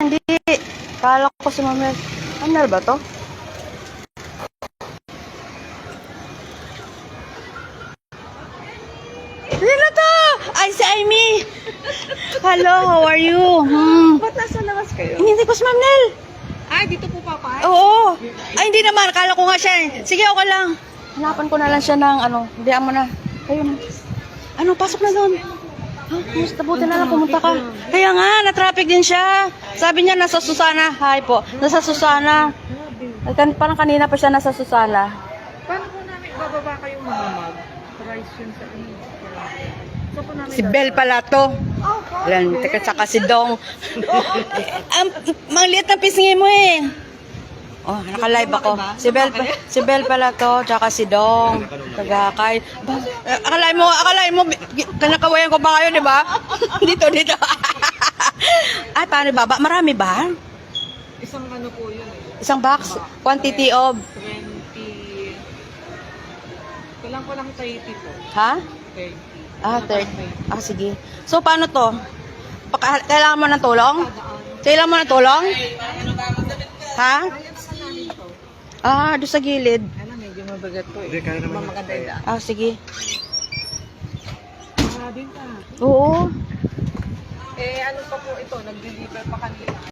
Hindi. Kala ko si Mamel. Mamel ba to? Sino to? Ay, si Amy. Hello, how are you? Ba't nasa labas kayo? Hindi ko si Mamel. Ay, dito po papa. Oo. Ay, hindi naman. Kala ko nga siya. Sige, okay lang. Hanapan ko na lang siya ng ano. Hindi mo na. Ayun. Ano, pasok na doon. Ha? Basta buti na lang pumunta ka. Kaya nga, na-traffic din siya. Sabi niya, nasa Susana. Hi po. Nasa Susana. Parang kanina pa siya nasa Susana. Paano po namin bababa kayong mga mag-price yun sa ano? Saan po namin Si Bel pala to. Oh, Ayan, teka, saka si Dong. Mang liit na pisngi mo eh. Oh, naka-live ako. Si Bel pala to, tsaka si Dong. Tagakay. Akalain mo, kanakawayan ko ba kayo, di ba? dito. Ay, paano baba? Marami ba? isang ano po yun eh. Isang box? Quantity of? 20. Kulang ko lang 30 po. Ha? 30. Ah, 30. Ah, sige. So, paano to? Kailangan mo ng tulong? Kailangan mo ng tulong? Ha? Ah, doon sa gilid. Ano, medyo mabagat po eh. Hindi, kaya naman. Maganda yung daan. Ah, sige. Grabe ka. Oo. Eh, ano pa po ito? Nag-deliver pa kanina.